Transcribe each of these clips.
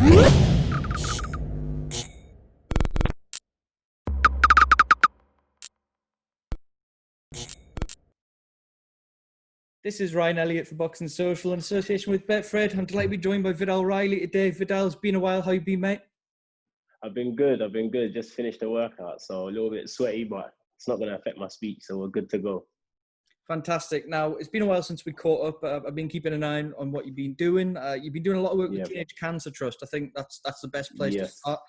This is Ryan Elliott for Boxing Social in association with Betfred. I'm delighted to be joined by Viddal Riley today. Viddal, it's been a while. How you been, mate? I've been good. Just finished the workout, so a little bit sweaty, but it's not going to affect my speech, so we're good to go. Fantastic. Now, it's been a while since we caught up. I've been keeping an eye on what you've been doing. You've been doing a lot of work with Teenage Cancer Trust. I think that's the best place to start.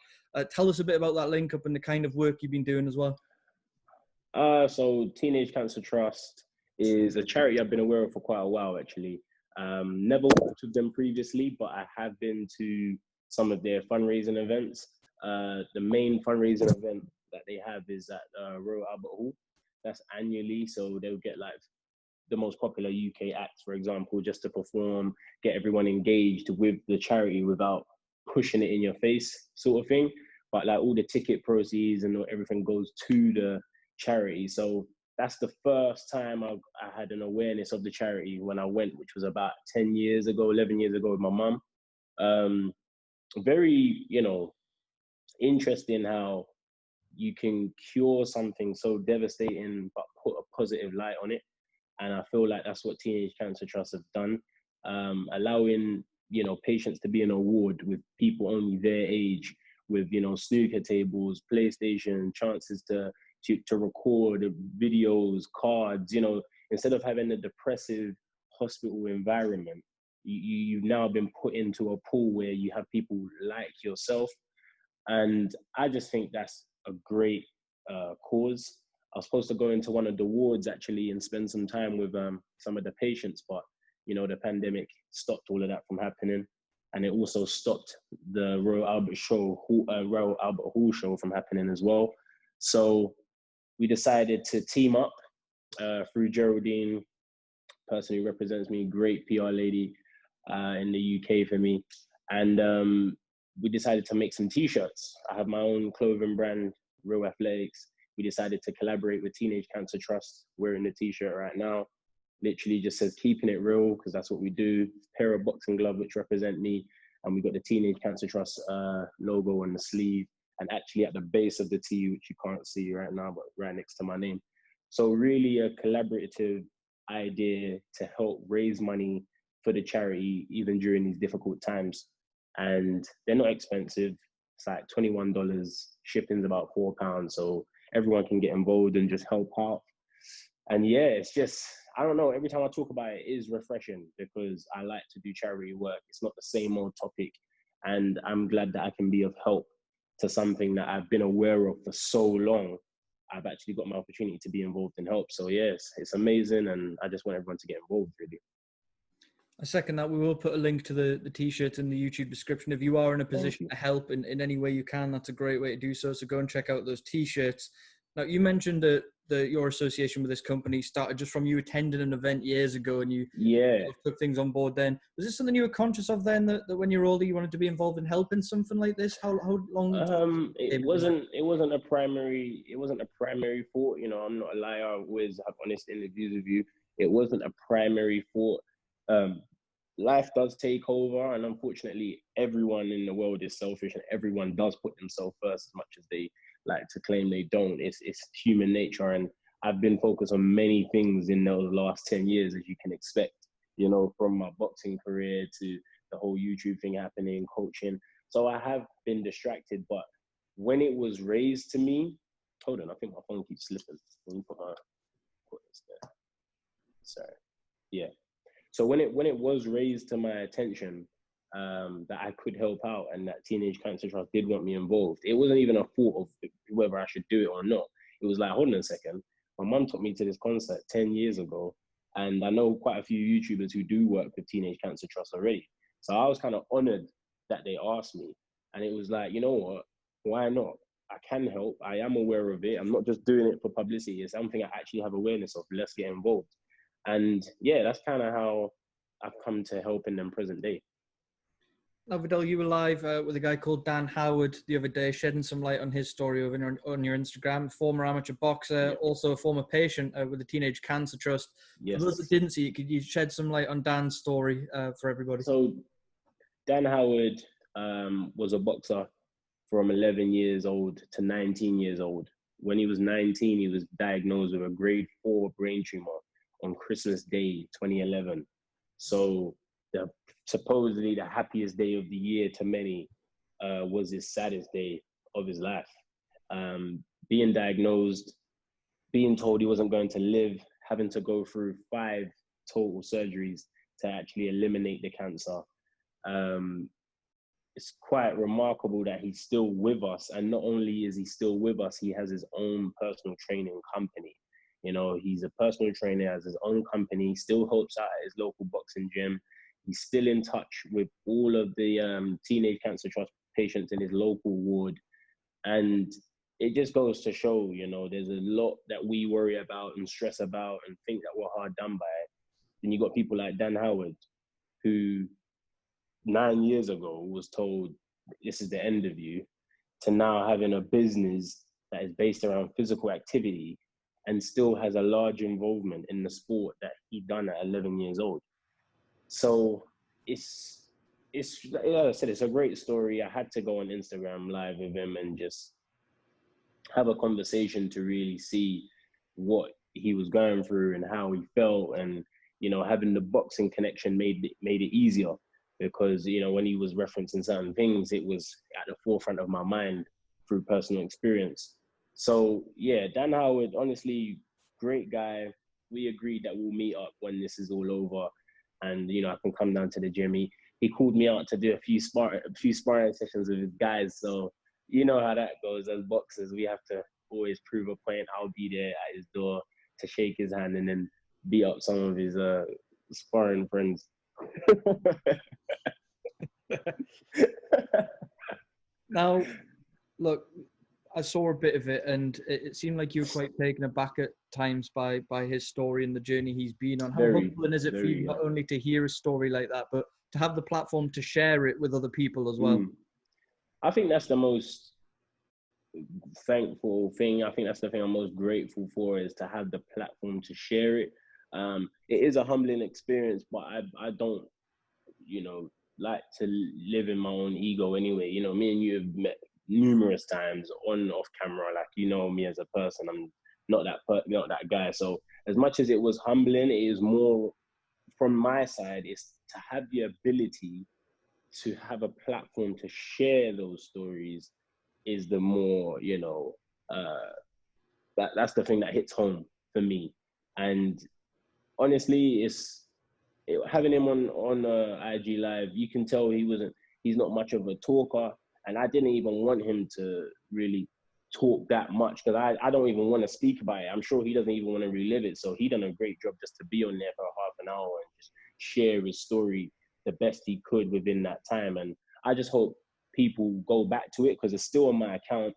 Tell us a bit about that link up and the kind of work you've been doing as well. So Teenage Cancer Trust is a charity I've been aware of for quite a while, actually. Never worked with them previously, but I have been to some of their fundraising events. The main fundraising event that they have is at Royal Albert Hall. That's annually, so they'll get like the most popular UK acts, for example, just to perform, get everyone engaged with the charity without pushing it in your face, sort of thing. But like all the ticket proceeds and everything goes to the charity. So that's the first time I had an awareness of the charity when I went, which was about 11 years ago with my mum. Very, interesting how you can cure something so devastating, but put a positive light on it. And I feel like that's what Teenage Cancer Trust have done, allowing, patients to be in a ward with people only their age, with, snooker tables, PlayStation, chances to record videos, cards, instead of having a depressive hospital environment, you've now been put into a pool where you have people like yourself. And I just think that's a great cause. I was supposed to go into one of the wards actually and spend some time with some of the patients, but the pandemic stopped all of that from happening, and it also stopped the Royal Albert Hall show from happening as well. So we decided to team up through Geraldine, person who represents me, great PR lady in the UK for me, and we decided to make some t-shirts. I have my own clothing brand, Real Athletics. We decided to collaborate with Teenage Cancer Trust. Wearing the t-shirt right now. Literally just says keeping it real, because that's what we do. Pair of boxing gloves which represent me, and we got the Teenage Cancer Trust logo on the sleeve, and actually at the base of the T, which you can't see right now, but right next to my name. So really a collaborative idea to help raise money for the charity, even during these difficult times. And they're not expensive. It's like $21. Shipping's about £4. So everyone can get involved and just help out. And yeah, it's just, I don't know, every time I talk about it, it is refreshing, because I like to do charity work. It's not the same old topic. And I'm glad that I can be of help to something that I've been aware of for so long. I've actually got my opportunity to be involved and help. So yes, it's amazing. And I just want everyone to get involved, really. I second that. We will put a link to the t-shirt in the YouTube description. If you are in a position to help in any way you can, that's a great way to do so. So go and check out those t-shirts. Now, you mentioned that your association with this company started just from you attending an event years ago, and you took things on board then. Was this something you were conscious of then, that when you were older you wanted to be involved in helping something like this? How long? It wasn't a primary thought. I'm not a liar. I always have honest interviews with you. It wasn't a primary thought. Life does take over, and unfortunately everyone in the world is selfish, and everyone does put themselves first as much as they like to claim they don't. It's human nature, and I've been focused on many things in those last 10 years, as you can expect, from my boxing career to the whole YouTube thing happening, coaching. So I have been distracted, but when it was raised to me, hold on, I think my phone keeps slipping. Let me put this there. Sorry. Yeah. So when it was raised to my attention that I could help out, and that Teenage Cancer Trust did want me involved, it wasn't even a thought of whether I should do it or not. It was like, hold on a second. My mum took me to this concert 10 years ago, and I know quite a few YouTubers who do work with Teenage Cancer Trust already. So I was kind of honored that they asked me, and it was like, you know what? Why not? I can help. I am aware of it. I'm not just doing it for publicity. It's something I actually have awareness of. Let's get involved. And yeah, that's kind of how I've come to help in them present day. Now, Viddal, you were live with a guy called Dan Howard the other day, shedding some light on his story on your Instagram. Former amateur boxer, also a former patient with the Teenage Cancer Trust. Yes. For those that didn't see it, could you shed some light on Dan's story for everybody? So Dan Howard, was a boxer from 11 years old to 19 years old. When he was 19, he was diagnosed with a grade 4 brain tumor on Christmas Day, 2011. So supposedly the happiest day of the year to many was his saddest day of his life. Being diagnosed, being told he wasn't going to live, having to go through 5 total surgeries to actually eliminate the cancer. It's quite remarkable that he's still with us. And not only is he still with us, he has his own personal training company. You know, he's a personal trainer, has his own company, still helps out at his local boxing gym. He's still in touch with all of the Teenage Cancer Trust patients in his local ward. And it just goes to show, you know, there's a lot that we worry about and stress about and think that we're hard done by. And you got people like Dan Howard, who 9 years ago was told, this is the end of you, to now having a business that is based around physical activity and still has a large involvement in the sport that he done at 11 years old. So it's like I said, it's a great story. I had to go on Instagram live with him and just have a conversation to really see what he was going through and how he felt. And, you know, having the boxing connection made it easier, because, you know, when he was referencing certain things, it was at the forefront of my mind through personal experience. So yeah, Dan Howard, honestly, great guy. We agreed that we'll meet up when this is all over, and, you know, I can come down to the gym. He called me out to do a few sparring sessions with his guys. So you know how that goes. As boxers, we have to always prove a point. I'll be there at his door to shake his hand and then beat up some of his sparring friends. Now, look, I saw a bit of it, and it seemed like you were quite taken aback at times by his story and the journey he's been on. How humbling is it for you not only to hear a story like that, but to have the platform to share it with other people as well? I think that's the most thankful thing. I think that's the thing I'm most grateful for, is to have the platform to share it. It is a humbling experience, but I don't, you know, like to live in my own ego anyway. You know, me and you have met numerous times on and off camera. Like, you know me as a person, I'm not that guy. So as much as it was humbling, it is more from my side, is to have the ability to have a platform to share those stories is the more, you know, that's the thing that hits home for me. And honestly, having him on IG Live, you can tell he's not much of a talker, and I didn't even want him to really talk that much, because I don't even want to speak about it. I'm sure he doesn't even want to relive it. So he done a great job just to be on there for half an hour and just share his story the best he could within that time. And I just hope people go back to it, because it's still on my account.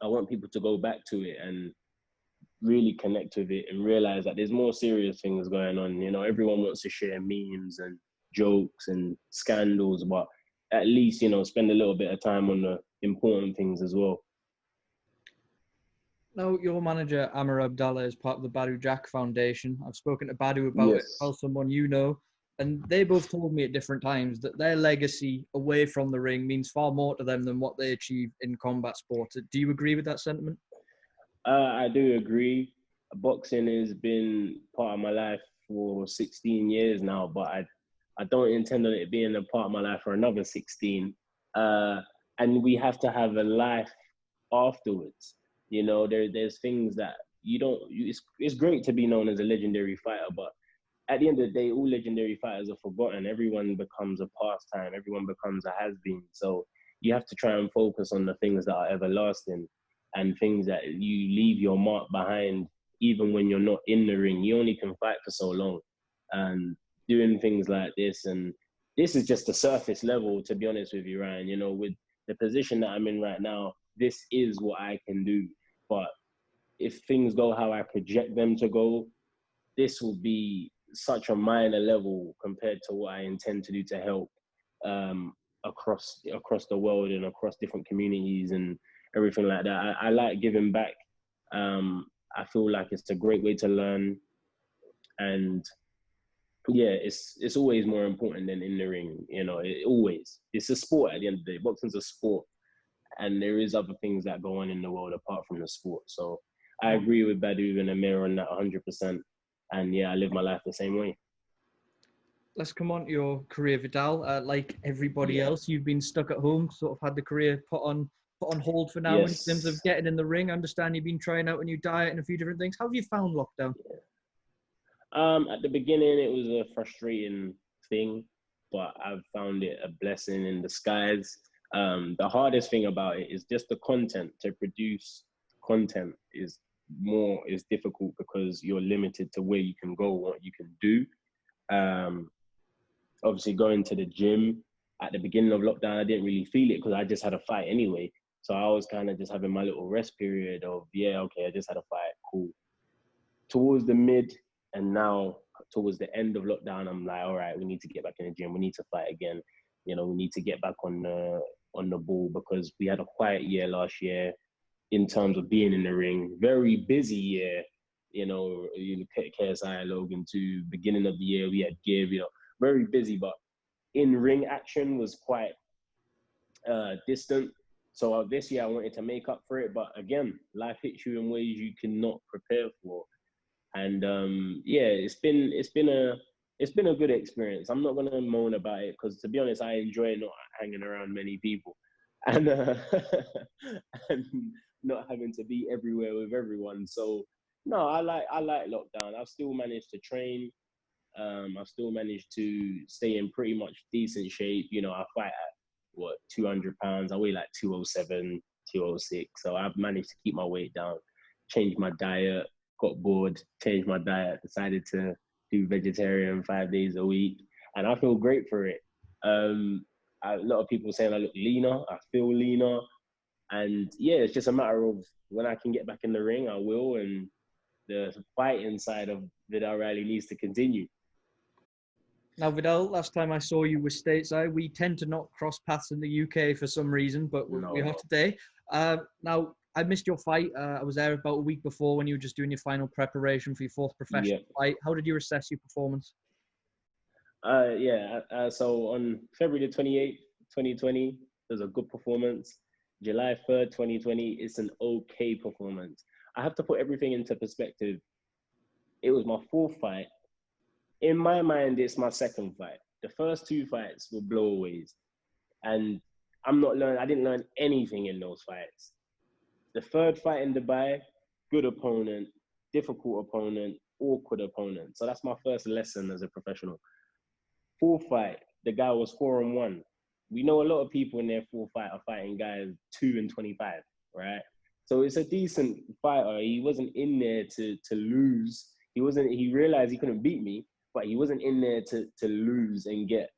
I want people to go back to it and really connect with it and realize that there's more serious things going on. You know, everyone wants to share memes and jokes and scandals, but at least, you know, spend a little bit of time on the important things as well. Now, your manager, Amr Abdallah, is part of the Badu Jack Foundation. I've spoken to Badu about it, as someone you know, and they both told me at different times that their legacy away from the ring means far more to them than what they achieve in combat sports. Do you agree with that sentiment? I do agree. Boxing has been part of my life for 16 years now, but I don't intend on it being a part of my life for another 16. And we have to have a life afterwards. You know, there's things that it's great to be known as a legendary fighter, but at the end of the day, all legendary fighters are forgotten. Everyone becomes a pastime. Everyone becomes a has-been. So you have to try and focus on the things that are everlasting and things that you leave your mark behind, even when you're not in the ring. You only can fight for so long. And doing things like this, and this is just the surface level, to be honest with you, Ryan. You know, with the position that I'm in right now, this is what I can do. But if things go how I project them to go, this will be such a minor level compared to what I intend to do to help across the world and across different communities and everything like that. I like giving back. I feel like it's a great way to learn, and yeah, it's always more important than in the ring. You know, it's a sport at the end of the day. Boxing's a sport, and there is other things that go on in the world apart from the sport. So I agree with Badu and Amir on that 100%. And yeah, I live my life the same way. Let's come on to your career, Viddal. Like everybody else, you've been stuck at home, sort of had the career put on hold for now in terms of getting in the ring. I understand you've been trying out a new diet and a few different things. How have you found lockdown? At the beginning, it was a frustrating thing, but I've found it a blessing in disguise. The hardest thing about it is just the content. To produce content is difficult because you're limited to where you can go, what you can do. Obviously, going to the gym at the beginning of lockdown, I didn't really feel it because I just had a fight anyway. So I was kind of just having my little rest period of, yeah, okay, I just had a fight, cool. Towards the mid and now towards the end of lockdown, I'm like, all right, we need to get back in the gym. We need to fight again. You know, we need to get back on the ball because we had a quiet year last year in terms of being in the ring. Very busy year. You know, KSI, Logan too. Beginning of the year, we had Give. You know, very busy, but in ring action was quite distant. So this year I wanted to make up for it, but again, life hits you in ways you cannot prepare for. And yeah, it's been a good experience. I'm not gonna moan about it because, to be honest, I enjoy not hanging around many people, and and not having to be everywhere with everyone. So no, I like lockdown. I've still managed to train. I've still managed to stay in pretty much decent shape. You know, I fight at 200 pounds. I weigh like 207, 206. So I've managed to keep my weight down, change my diet, got bored, changed my diet, decided to do vegetarian 5 days a week. And I feel great for it. A lot of people saying I look leaner, I feel leaner. And yeah, it's just a matter of when I can get back in the ring, I will. And the fighting side of Viddal Riley needs to continue. Now, Viddal, last time I saw you was stateside. We tend to not cross paths in the UK for some reason, but we are today. Now, I missed your fight. I was there about a week before when you were just doing your final preparation for your fourth professional fight. How did you assess your performance? So on February the 28th, 2020, it was a good performance. July 3rd, 2020, it's an okay performance. I have to put everything into perspective. It was my fourth fight. In my mind, it's my second fight. The first two fights were blowaways. And I didn't learn anything in those fights. The third fight in Dubai, good opponent, difficult opponent, awkward opponent. So that's my first lesson as a professional. Fourth fight, the guy was 4-1. We know a lot of people in their fourth fight are fighting guys 2-25, right? So it's a decent fighter. He wasn't in there to lose. He realized he couldn't beat me, but he wasn't in there to lose and get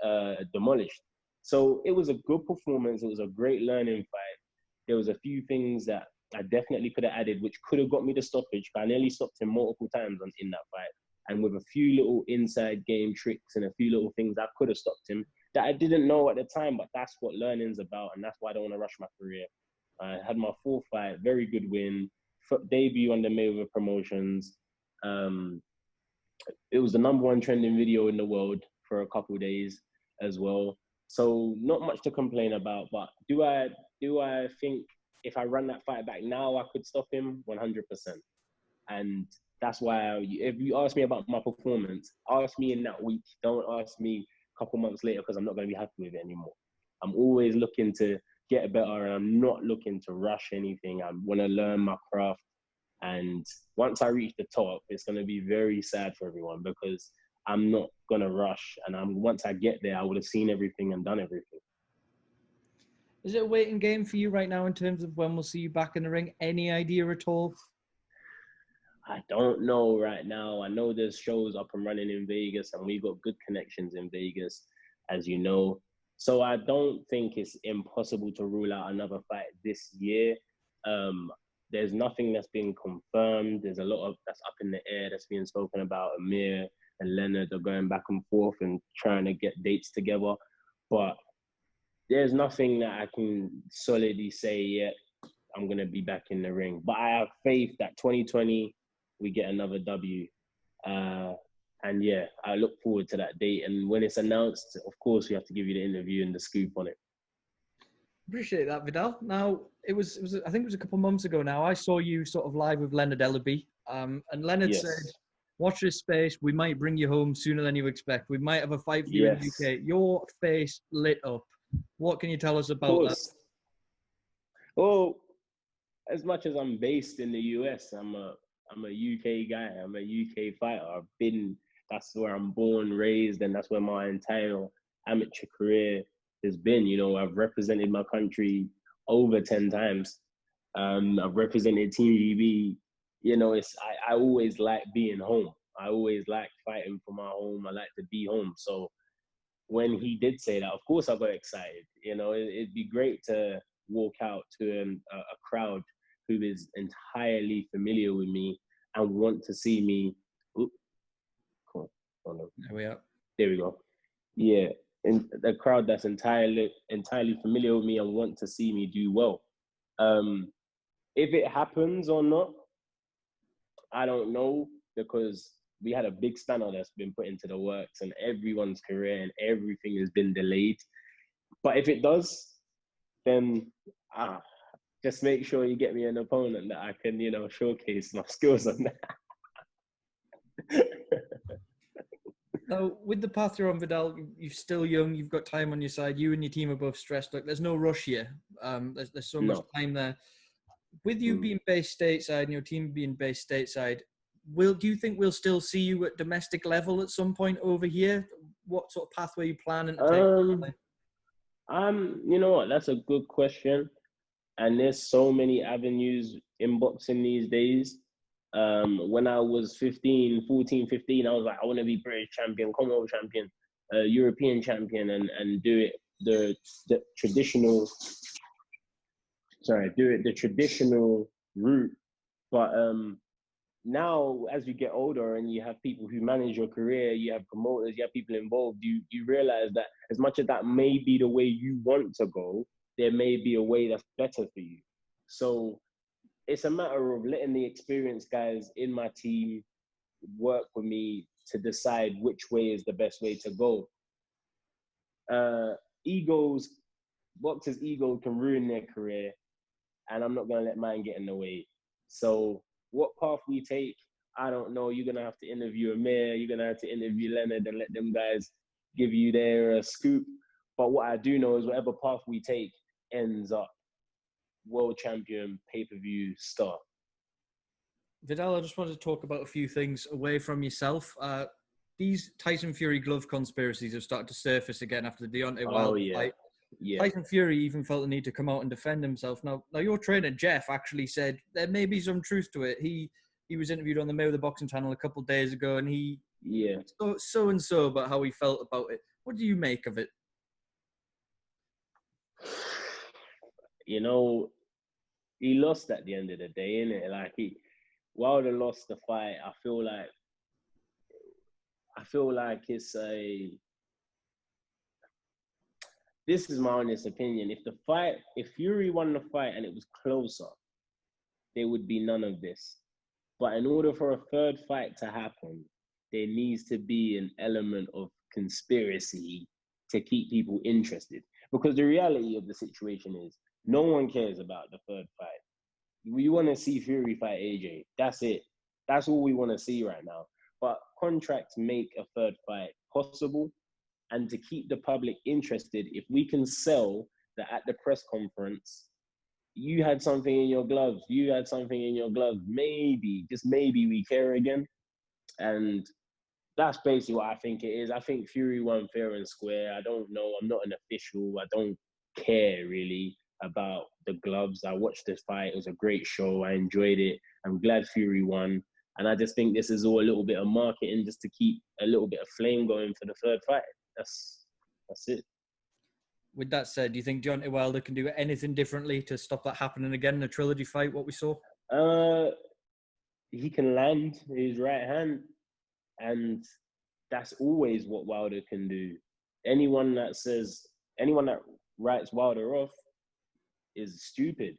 demolished. So it was a good performance. It was a great learning fight. There was a few things that I definitely could have added, which could have got me the stoppage. I nearly stopped him multiple times in that fight. And with a few little inside game tricks and a few little things, I could have stopped him that I didn't know at the time, but that's what learning's about. And that's why I don't want to rush my career. I had my fourth fight, very good win, debut on the Mayweather Promotions. It was the #1 trending video in the world for a couple of days as well. So not much to complain about, but do I think if I run that fight back now, I could stop him? 100%. And that's why if you ask me about my performance, ask me in that week. Don't ask me a couple months later because I'm not going to be happy with it anymore. I'm always looking to get better and I'm not looking to rush anything. I want to learn my craft. And once I reach the top, it's going to be very sad for everyone because I'm not going to rush. And once I get there, I would have seen everything and done everything. Is it a waiting game for you right now in terms of when we'll see you back in the ring? Any idea at all? I don't know right now. I know there's shows up and running in Vegas and we've got good connections in Vegas, as you know. So I don't think it's impossible to rule out another fight this year. There's nothing that's been confirmed. There's a lot of that's up in the air that's being spoken about. Amir and Leonard are going back and forth and trying to get dates together. But there's nothing that I can solidly say yet. I'm going to be back in the ring. But I have faith that 2020, we get another W. And yeah, I look forward to that date. And when it's announced, of course, we have to give you the interview and the scoop on it. Appreciate that, Viddal. Now, it was I think it was a couple of months ago now, I saw you sort of live with Leonard Ellaby. And Leonard said, Yes. watch this space. We might bring you home sooner than you expect. We might have a fight for you in the Yes. UK. Your face lit up. What can you tell us Of about that? course. Well, as much as I'm based in the US, I'm a UK guy. I'm a UK fighter. That's where I'm born, raised, and that's where my entire amateur career has been. You know, I've represented my country over 10 times. I've represented Team GB. You know, I always like being home. I always like fighting for my home. I like to be home. So when he did say that, of course I got excited. You know, it'd be great to walk out to a crowd who is entirely familiar with me and want to see me. Oops, cool. Oh, no. There we are. There we go. Yeah, and the crowd that's entirely familiar with me and want to see me do well. If it happens or not, I don't know, because we had a big spanner that's been put into the works and everyone's career and everything has been delayed. But if it does, then just make sure you get me an opponent that I can, you know, showcase my skills on that. Now, with the path you're on, Viddal, you're still young. You've got time on your side. You and your team are both stressed. Like, there's no rush here. There's so much time there. With you being based stateside and your team being based stateside, do you think we'll still see you at domestic level at some point over here? What sort of pathway are you planning to take? You know what? That's a good question. And there's so many avenues in boxing these days. When I was 15, I was like, I want to be British champion, Commonwealth champion, European champion, and do it the traditional. Do it the traditional route. But now, as you get older and you have people who manage your career, you have promoters, you have people involved, you realize that as much as that may be the way you want to go, there may be a way that's better for you. So it's a matter of letting the experienced guys in my team work with me to decide which way is the best way to go. Boxers' ego can ruin their career, and I'm not going to let mine get in the way. So what path we take, I don't know. You're going to have to interview Amir. You're going to have to interview Leonard and let them guys give you their scoop. But what I do know is whatever path we take ends up world champion, pay-per-view star. Viddal, I just wanted to talk about a few things away from yourself. These Tyson Fury glove conspiracies have started to surface again after the Deontay Wilder fight. Yeah. Tyson Fury even felt the need to come out and defend himself. Now your trainer Jeff actually said there may be some truth to it. He was interviewed on the May of the Boxing channel a couple of days ago, and he so and so about how he felt about it. What do you make of it? You know, he lost at the end of the day, innit? Like Wilder lost the fight. I feel like it's this is my honest opinion. If Fury won the fight and it was closer, there would be none of this. But in order for a third fight to happen, there needs to be an element of conspiracy to keep people interested. Because the reality of the situation is no one cares about the third fight. We want to see Fury fight AJ. That's it. That's all we want to see right now. But contracts make a third fight possible. And to keep the public interested, if we can sell that at the press conference, you had something in your gloves, maybe, just maybe we care again. And that's basically what I think it is. I think Fury won fair and square. I don't know. I'm not an official. I don't care really about the gloves. I watched this fight. It was a great show. I enjoyed it. I'm glad Fury won. And I just think this is all a little bit of marketing just to keep a little bit of flame going for the third fight. That's it. With that said, do you think Deontay Wilder can do anything differently to stop that happening again in a trilogy fight, what we saw? He can land his right hand, and that's always what Wilder can do. Anyone that writes Wilder off is stupid,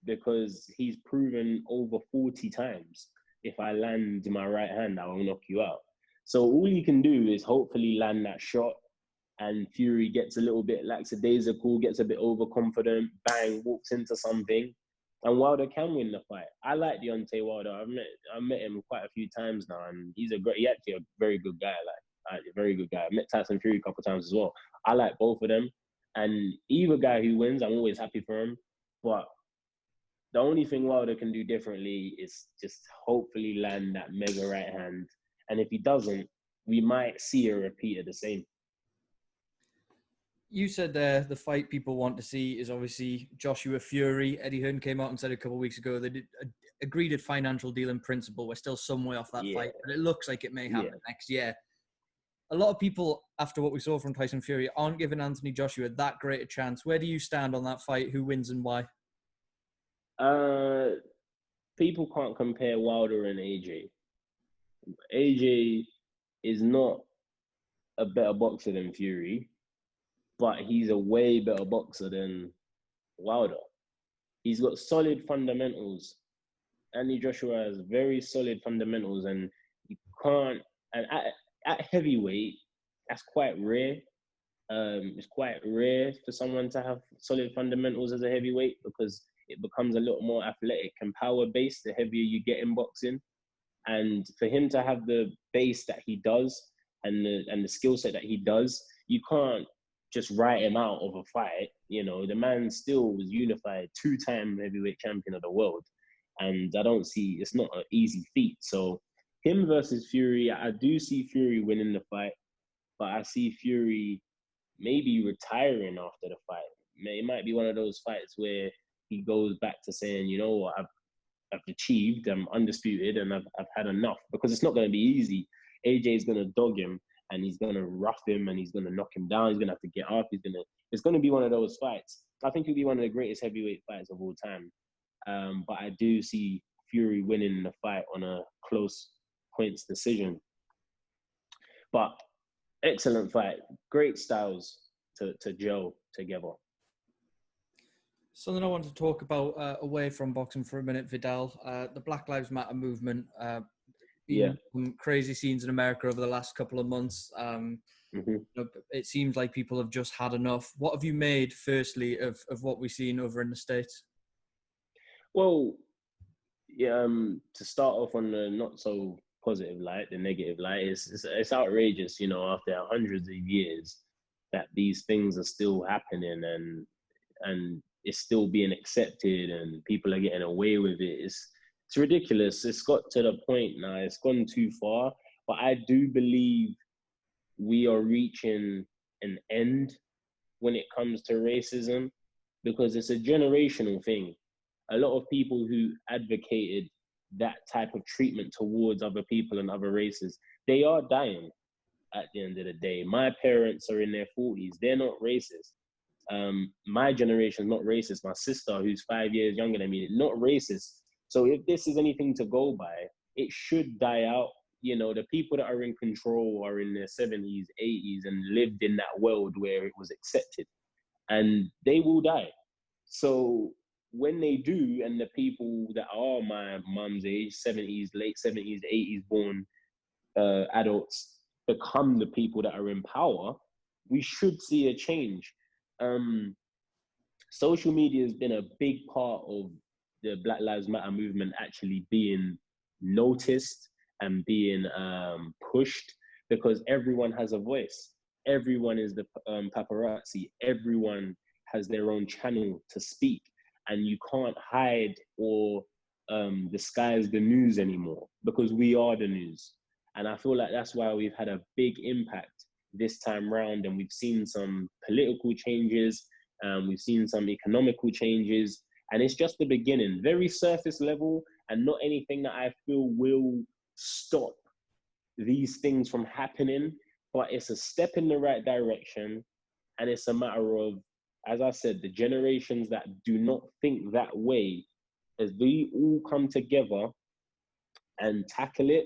because he's proven over 40 times, if I land my right hand, I will knock you out. So all he can do is hopefully land that shot, and Fury gets a little bit lackadaisical, gets a bit overconfident, bang, walks into something, and Wilder can win the fight. I like Deontay Wilder. I've met him quite a few times now, and he actually a very good guy. Like a very good guy. I met Tyson Fury a couple of times as well. I like both of them, and either guy who wins, I'm always happy for him. But the only thing Wilder can do differently is just hopefully land that mega right hand, and if he doesn't, we might see a repeat of the same. You said there the fight people want to see is obviously Joshua Fury. Eddie Hearn came out and said a couple of weeks ago they agreed a financial deal in principle. We're still some way off that fight, but it looks like it may happen next year. A lot of people, after what we saw from Tyson Fury, aren't giving Anthony Joshua that great a chance. Where do you stand on that fight? Who wins and why? People can't compare Wilder and AJ. AJ is not a better boxer than Fury, but he's a way better boxer than Wilder. He's got solid fundamentals. Anthony Joshua has very solid fundamentals, and you can't. And at heavyweight, that's quite rare. It's quite rare for someone to have solid fundamentals as a heavyweight, because it becomes a little more athletic and power-based the heavier you get in boxing. And for him to have the base that he does and the skill set that he does, you can't just write him out of a fight. You know, the man still was unified, 2-time heavyweight champion of the world. And I don't see, it's not an easy feat. So him versus Fury, I do see Fury winning the fight, but I see Fury maybe retiring after the fight. It might be one of those fights where he goes back to saying, you know what, I've achieved, I'm undisputed, and I've had enough, because it's not going to be easy. AJ is going to dog him, and he's going to rough him, and he's going to knock him down. He's going to have to get up. It's going to be one of those fights. I think it'll be one of the greatest heavyweight fights of all time. But I do see Fury winning the fight on a close points decision. But excellent fight. Great styles to gel together. Something I want to talk about away from boxing for a minute, Viddal. The Black Lives Matter movement. Some crazy scenes in America over the last couple of months. It seems like people have just had enough. What have you made, firstly, of what we've seen over in the States? Well, to start off on the not so positive light, the negative light, it's outrageous, you know, after hundreds of years that these things are still happening and it's still being accepted and people are getting away with it. It's ridiculous. It's got to the point now, it's gone too far. But I do believe we are reaching an end when it comes to racism, because it's a generational thing. A lot of people who advocated that type of treatment towards other people and other races, they are dying at the end of the day. My parents are in their 40s. They're not racist. My generation's not racist. My sister, who's 5 years younger than me, not racist. So if this is anything to go by, it should die out. You know, the people that are in control are in their 70s, 80s, and lived in that world where it was accepted. And they will die. So when they do, and the people that are my mum's age, 70s, late 70s, 80s born adults become the people that are in power, we should see a change. Social media has been a big part of the Black Lives Matter movement actually being noticed and being pushed, because everyone has a voice. Everyone is the paparazzi. Everyone has their own channel to speak, and you can't hide or disguise the news anymore, because we are the news. And I feel like that's why we've had a big impact this time round, and we've seen some political changes, we've seen some economical changes, and it's just the beginning, very surface level, and not anything that I feel will stop these things from happening, but it's a step in the right direction. And it's a matter of, as I said, the generations that do not think that way, as we all come together and tackle it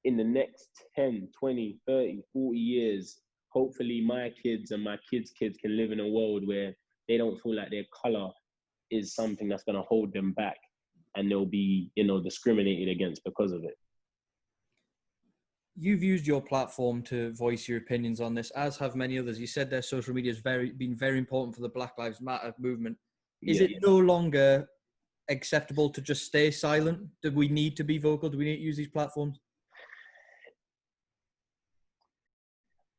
in the next 10, 20, 30, 40 years, hopefully my kids and my kids' kids can live in a world where they don't feel like their color is something that's going to hold them back, and they'll be, you know, discriminated against because of it. you've used your platform to voice your opinions on this, as have many others. You said their social media has been very important for the Black Lives Matter movement. Is Yeah. it no longer acceptable to just stay silent? Do we need to be vocal? Do we need to use these platforms?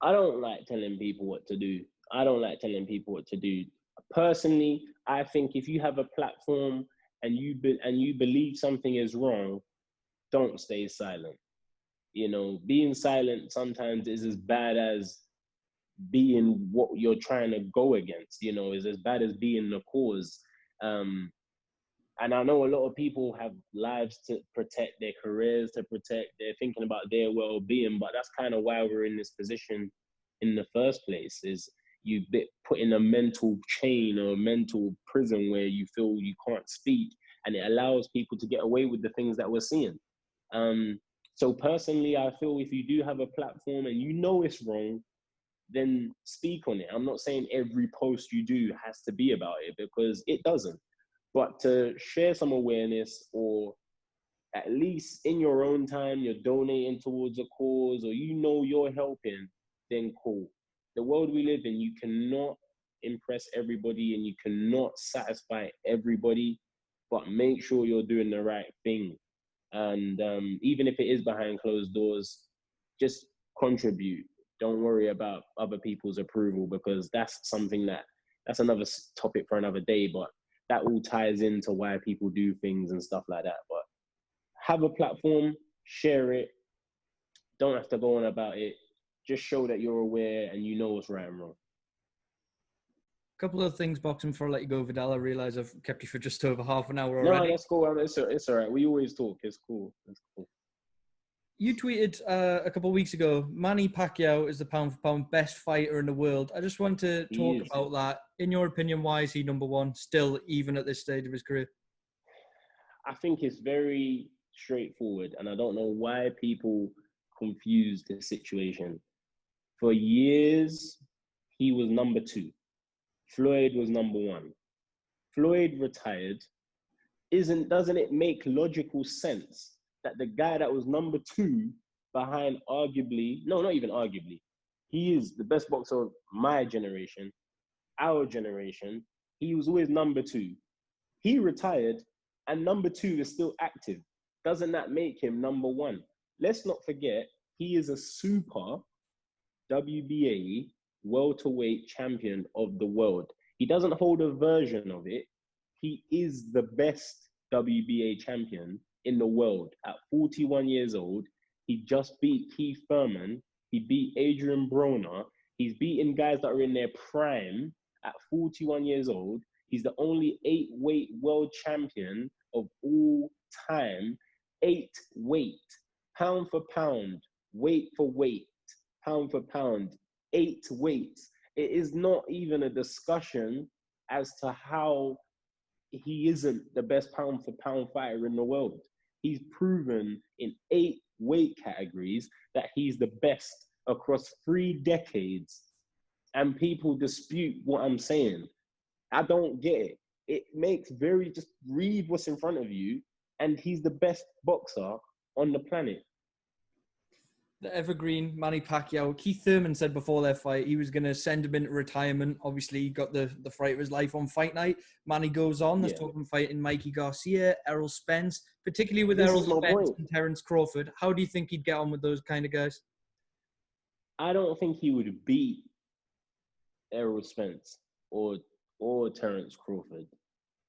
I don't like telling people what to do. I don't like telling people what to do. Personally, I think if you have a platform and you believe something is wrong, don't stay silent. You know, being silent sometimes is as bad as being what you're trying to go against. You know, is as bad as being the cause. And I know a lot of people have lives to protect, their careers to protect, they're thinking about their well-being, but that's kind of why we're in this position in the first place, is you bit put in a mental chain or a mental prison where you feel you can't speak, and it allows people to get away with the things that we're seeing. So personally, I feel if you do have a platform and you know it's wrong, then speak on it. I'm not saying every post you do has to be about it, because it doesn't. But to share some awareness, or at least in your own time, you're donating towards a cause, or you know you're helping, then cool. The world we live in, you cannot impress everybody and you cannot satisfy everybody, but make sure you're doing the right thing. And even if it is behind closed doors, just contribute. Don't worry about other people's approval, because that's another topic for another day, but that all ties into why people do things and stuff like that. But have a platform, share it. Don't have to go on about it. Just show that you're aware and you know what's right and wrong. A couple of things, boxing, before I let you go, Viddal. I realise I've kept you for just over half an hour already. No, that's cool. It's all right. We always talk. It's cool. It's cool. You tweeted a couple of weeks ago, Manny Pacquiao is the pound-for-pound best fighter in the world. I just want to talk about that. In your opinion, why is he number one still, even at this stage of his career? I think it's very straightforward, and I don't know why people confuse the situation. For years, he was number two. Floyd was number one. Floyd retired. Doesn't it make logical sense that the guy that was number two behind arguably, no, not even arguably, he is the best boxer of my generation, our generation, he was always number two. He retired and number two is still active. Doesn't that make him number one? Let's not forget, he is a super WBA welterweight champion of the world. He doesn't hold a version of it. He is the best WBA champion in the world. At 41 years old, he just beat Keith Thurman. He beat Adrian Broner. He's beaten guys that are in their prime at 41 years old. He's the only 8-weight world champion of all time. 8-weight, pound for pound, weight for weight, pound for pound, 8 weights. It is not even a discussion as to how he isn't the best pound for pound fighter in the world. He's proven in 8 weight categories that he's the best across 3 decades. And people dispute what I'm saying. I don't get it. It makes just read what's in front of you, and he's the best boxer on the planet. The evergreen Manny Pacquiao. Keith Thurman said before their fight he was going to send him into retirement. Obviously, he got the fight of his life on fight night. Manny goes on. There's talk of fighting Mikey Garcia, Errol Spence, particularly with Errol Spence and Terence Crawford. How do you think he'd get on with those kind of guys? I don't think he would beat Errol Spence or Terence Crawford.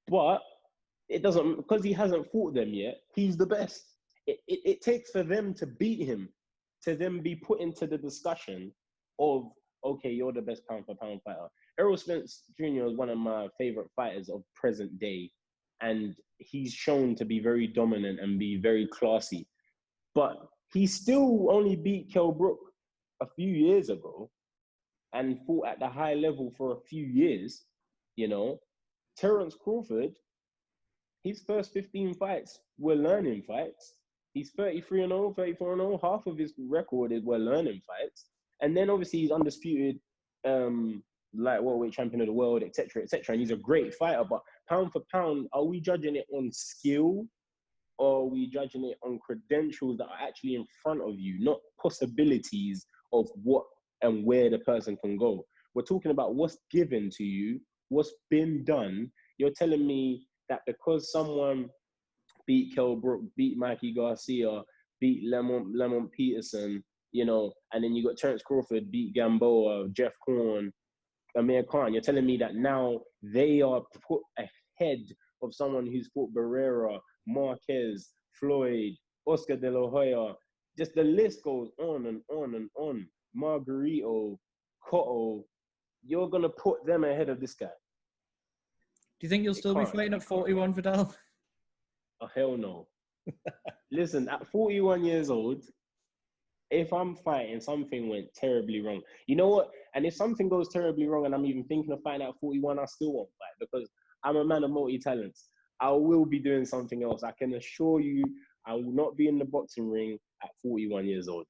But it doesn't, because he hasn't fought them yet, he's the best. It takes for them to beat him to then be put into the discussion of, okay, you're the best pound for pound fighter. Errol Spence Jr. is one of my favorite fighters of present day, and he's shown to be very dominant and be very classy. But he still only beat Kell Brook a few years ago and fought at the high level for a few years, you know. Terence Crawford, his first 15 fights were learning fights. He's 33-0, 34-0. Half of his record were learning fights. And then obviously he's undisputed like welterweight champion of the world, etc., etc. And he's a great fighter. But pound for pound, are we judging it on skill or are we judging it on credentials that are actually in front of you, not possibilities of what and where the person can go? We're talking about what's given to you, what's been done. You're telling me that because someone beat Kell Brook, beat Mikey Garcia, beat Lemon Peterson, you know, and then you got Terence Crawford, beat Gamboa, Jeff Corn, Amir Khan. You're telling me that now they are put ahead of someone who's fought Barrera, Marquez, Floyd, Oscar De La Hoya. Just the list goes on and on and on. Margarito, Cotto. You're going to put them ahead of this guy. Do you think you'll still be fighting at 41, Viddal? Oh, hell no. Listen, at 41 years old, if I'm fighting, something went terribly wrong. You know what? And if something goes terribly wrong and I'm even thinking of fighting at 41, I still won't fight because I'm a man of multi-talents. I will be doing something else. I can assure you I will not be in the boxing ring at 41 years old.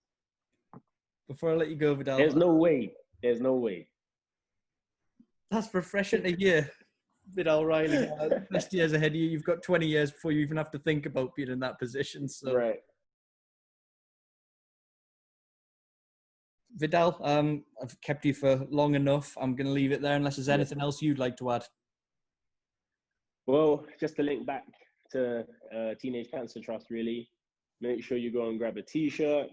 Before I let you go, Viddal. There's no way. There's no way. That's refreshing to hear, Viddal Riley. Best years ahead of you. You've got 20 years before you even have to think about being in that position. So. Right. Viddal, I've kept you for long enough. I'm going to leave it there unless there's anything else you'd like to add. Well, just to link back to Teenage Cancer Trust, really, make sure you go and grab a T-shirt.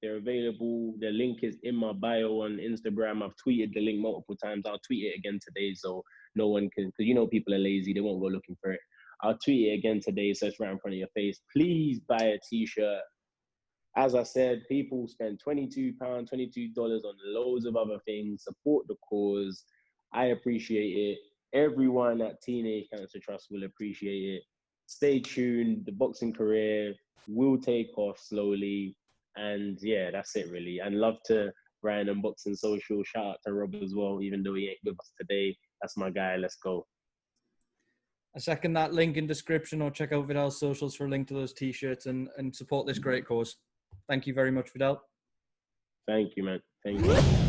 They're available. The link is in my bio on Instagram. I've tweeted the link multiple times. I'll tweet it again today so no one can, because you know people are lazy. They won't go looking for it. I'll tweet it again today so it's right in front of your face. Please buy a T-shirt. As I said, people spend $22 on loads of other things. Support the cause. I appreciate it. Everyone at Teenage Cancer Trust will appreciate it. Stay tuned. The boxing career will take off slowly. And yeah, that's it really. And love to Brian and Boxing Social. Shout out to Rob as well, even though he ain't with us today. That's my guy. Let's go. I second that. Link in description, or check out Viddal's socials for a link to those T-shirts and support this great cause. Thank you very much, Viddal. Thank you, man. Thank you.